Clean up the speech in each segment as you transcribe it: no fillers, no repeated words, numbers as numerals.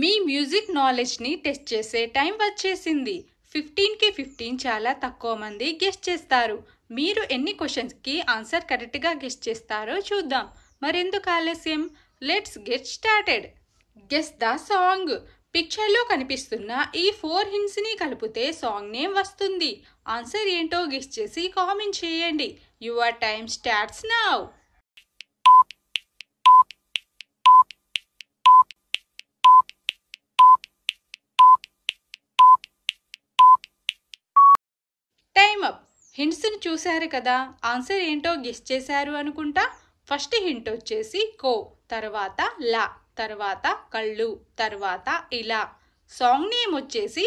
మీ music నాలెడ్జ్ని test చేసే time వచ్చేసింది. 15కి 15 చాలా తక్కువ మంది గెస్ట్ చేస్తారు. మీరు ఎన్ని క్వశ్చన్స్కి ఆన్సర్ కరెక్ట్గా గెస్ట్ చేస్తారో చూద్దాం. మరెందుకు ఆలస్యం, let's get started. Guess the song. పిక్చర్లో కనిపిస్తున్న ఈ 4 హింట్స్ని కలిపితే సాంగ్ నేమ్ వస్తుంది. ఆన్సర్ ఏంటో గెస్ట్ చేసి కామెంట్ చేయండి. Your time starts now. Time up. హింట్స్ని చూశారు కదా, ఆన్సర్ ఏంటో గెస్ చేశారు అనుకుంటా. ఫస్ట్ హింట్ వచ్చేసి కో, తర్వాత లా, తర్వాత కళ్ళు, తర్వాత ఇలా. సాంగ్ నేమ్ వచ్చేసి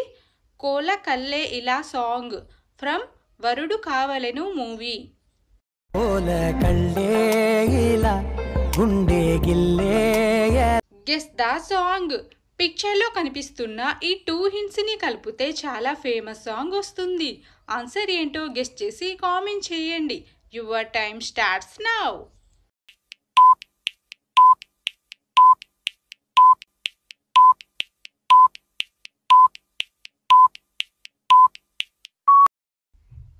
కోల కల్లే ఇలా సాంగ్ ఫ్రమ్ వరుడు కావలెను మూవీ. Guess the song. పిక్చర్లో కనిపిస్తున్న ఈ 2 హింట్స్ని కలిపితే చాలా ఫేమస్ సాంగ్ వస్తుంది. ఆన్సర్ ఏంటో గెస్ చేసి కామెంట్ చేయండి. Your time starts now.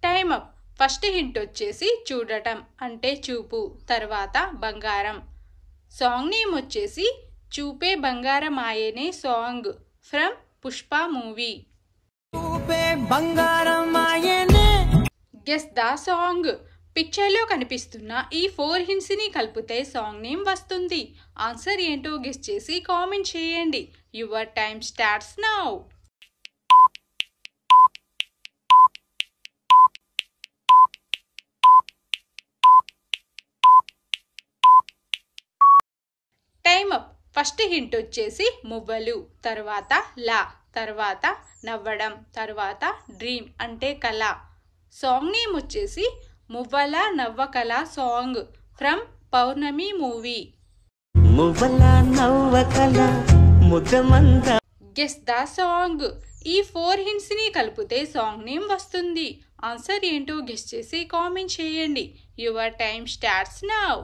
Time up. First hint వచ్చేసి చూడటం అంటే చూపు, తర్వాత బంగారం. సాంగ్ నేమ్ వచ్చేసి చూపే బంగారం ఆయనే song from Pushpa movie. Guess the song. పిక్చర్లో కనిపిస్తున్న ఈ 4 హింట్స్ని కలిపితే సాంగ్ నేమ్ వస్తుంది. ఆన్సర్ ఏంటో గెస్ చేసి కామెంట్ చేయండి. Your time starts now. Time up. First hint వచ్చేసి మువ్వలు, తర్వాత లా, తర్వాత నవ్వడం, తర్వాత డ్రీమ్ అంటే కళ. సాంగ్ నేమ్ వచ్చేసి మువ్వల నవ్వకళ song from Pournami movie. Guess the song. ఈ 4 హింట్స్ని కలిపితే సాంగ్ నేమ్ వస్తుంది. ఆన్సర్ ఏంటో గెస్ చేసి కామెంట్ చేయండి. Your time starts now.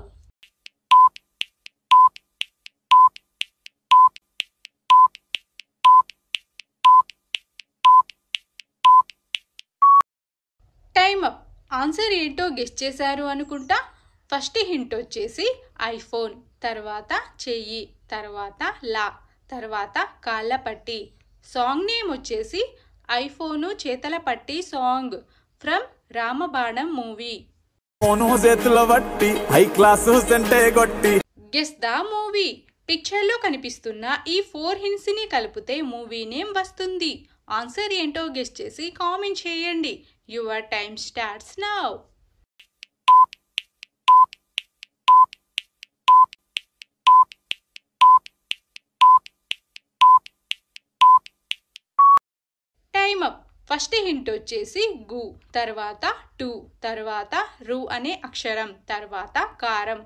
Time up. Answer ఏంటో గెస్ చేశారు అనుకుంటా. ఫస్ట్ హింట్ వచ్చేసి ఐఫోన్, తర్వాత చెయ్యి, తర్వాత లా, తర్వాత కాళ్ళ పట్టి. సాంగ్ నేమ్ వచ్చేసి ఐఫోను చేతల పట్టి song from Ramabanam movie. Guess the movie. పిక్చర్లో కనిపిస్తున్న ఈ 4 హింట్స్ని కలిపితే మూవీ నేమ్ వస్తుంది. ఆన్సర్ ఏంటో గెస్ చేసి కామెంట్ చేయండి. Your time starts now. Time up. First hint వచ్చేసి గు, తర్వాత టు, తర్వాత రు అనే అక్షరం, తర్వాత కారం.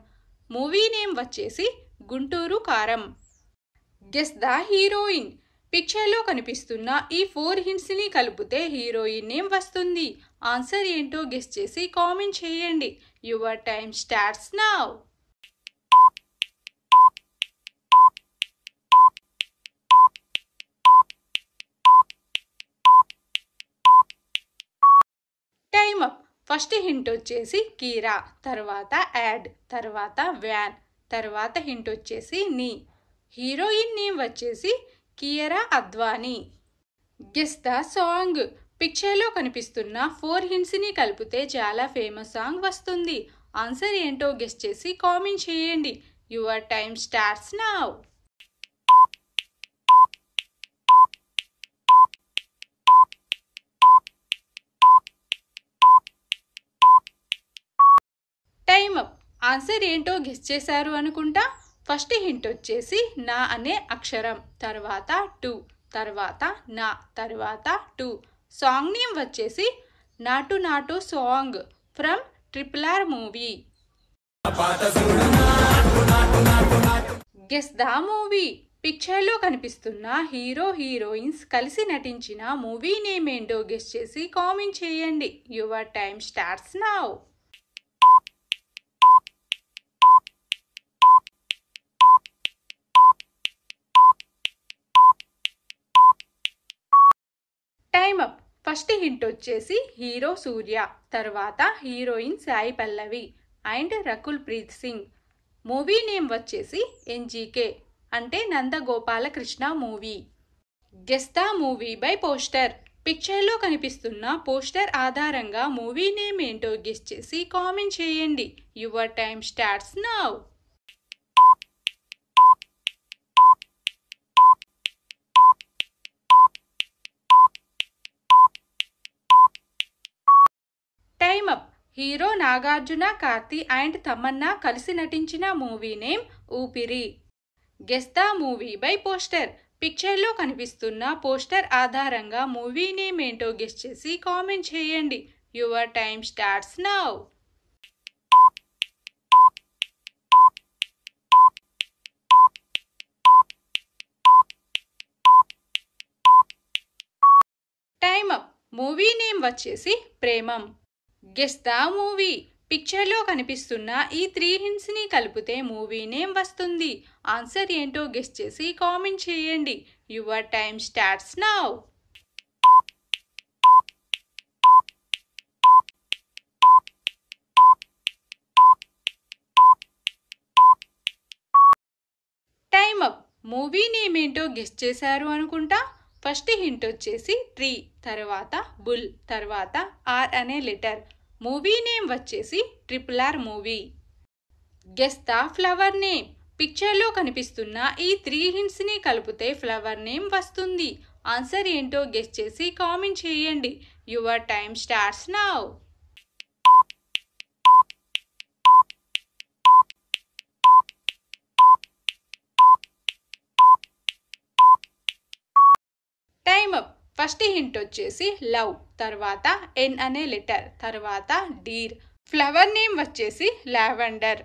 మూవీ నేమ్ వచ్చేసి గుంటూరు కారం. Guess the heroine. పిక్చర్లో కనిపిస్తున్న ఈ 4 హింట్స్ని కలిపితే హీరోయిన్ నేమ్ వస్తుంది. ఆన్సర్ ఏంటో గెస్ చేసి కామెంట్ చేయండి. Your time starts now. Time up. First hint వచ్చేసి కీరా, తర్వాత యాడ్, తర్వాత వ్యాన్, తర్వాత హింట్ వచ్చేసి నీ. హీరోయిన్ నేమ్ వచ్చేసి Kiara Advani. Guess the song. పిక్చర్లో కనిపిస్తున్న 4 హింట్స్ని కలిపితే చాలా ఫేమస్ సాంగ్ వస్తుంది. ఆన్సర్ ఏంటో గెస్ చేసి కామెంట్ చేయండి. Your time starts now. Time up. Answer ఏంటో గెస్ చేశారు అనుకుంటా. ఫస్ట్ హింట్ వచ్చేసి నా అనే అక్షరం, తర్వాత టు, తర్వాత నా, తర్వాత టు. సాంగ్ నేమ్ వచ్చేసి Naatu Naatu song from RRR movie. Guess the movie. పిక్చర్లో కనిపిస్తున్న హీరో హీరోయిన్స్ కలిసి నటించిన మూవీ నేమ్ ఏంటో గెస్ చేసి కామెంట్ చేయండి. Your time starts now. First hint వచ్చేసి హీరో సూర్య, తర్వాత heroine Sai Pallavi and Rakul Preet Singh. Movie name వచ్చేసి ఎన్జీకే అంటే Nandagopalakrishna movie. Guess the movie by poster. పిక్చర్లో కనిపిస్తున్న పోస్టర్ ఆధారంగా మూవీ నేమ్ ఏంటో గెస్ చేసి కామెంట్ చేయండి. Your time starts now. Time up. Hero Nagarjuna, Karthi and Tamannaah కలిసి నటించిన మూవీ నేమ్ ఊపిరి. Guess the movie by poster. పిక్చర్లో కనిపిస్తున్న పోస్టర్ ఆధారంగా మూవీ నేమ్ ఏంటో గెస్ చేసి కామెంట్ చేయండి. Your time starts now. Time up. Movie name వచ్చేసి ప్రేమం. Guess the movie. పిక్చర్లో కనిపిస్తున్న ఈ 3 hints ని కలిపితే మూవీ నేమ్ వస్తుంది. ఆన్సర్ ఏంటో గెస్ చేసి కామెంట్ చేయండి. Your time starts now. Time up. Movie name ఏంటో గెస్ చేశారు అనుకుంటా. ఫస్ట్ హింట్ వచ్చేసి ట్రీ, తర్వాత బుల్, తర్వాత ఆర్ అనే లెటర్. మూవీ నేమ్ వచ్చేసి RRR movie. Guess the flower name. పిక్చర్లో కనిపిస్తున్న ఈ 3 hints ని కలిపితే ఫ్లవర్ నేమ్ వస్తుంది. ఆన్సర్ ఏంటో గెస్ చేసి కామెంట్ చేయండి. Your time starts now. Time up. First hint వచ్చేసి లవ్, తర్వాత ఎన్ అనే లెటర్, తర్వాత డీర్. ఫ్లవర్ నేమ్ వచ్చేసి lavender.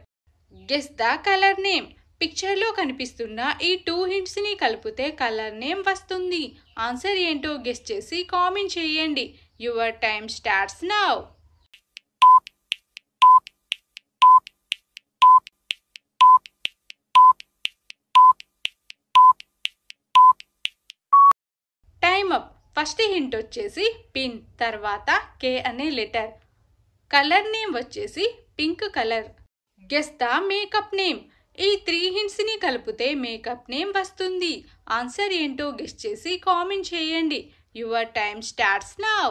Guess the colour name. పిక్చర్లో కనిపిస్తున్న ఈ 2 hints ని కలిపితే కలర్ నేమ్ వస్తుంది. ఆన్సర్ ఏంటో గెస్ చేసి కామెంట్ చేయండి. Your time starts now. Time up. First hint వచ్చేసి పిన్, తర్వాత కే అనే లెటర్. కలర్ నేమ్ వచ్చేసి pink colour. Guess the makeup name. ఈ 3 hints ని కలిపితే మేకప్ నేమ్ వస్తుంది. ఆన్సర్ ఏంటో గెస్ చేసి కామెంట్ చేయండి. Your time starts now.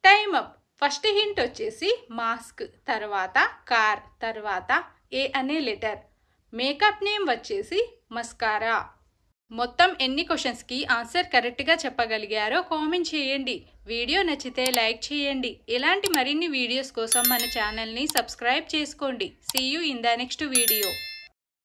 Time up. First hint వచ్చేసి మాస్క్, తర్వాత కార్, తర్వాత ఏ అనే లెటర్. మేకప్ నేమ్ వచ్చేసి మస్కారా. మొత్తం ఎన్ని క్వశ్చన్స్కి ఆన్సర్ కరెక్ట్గా చెప్పగలిగారో కామెంట్ చేయండి. వీడియో నచ్చితే లైక్ చేయండి. ఇలాంటి మరిన్ని వీడియోస్ కోసం మన ఛానల్ని సబ్స్క్రైబ్ చేసుకోండి. See you in the next video.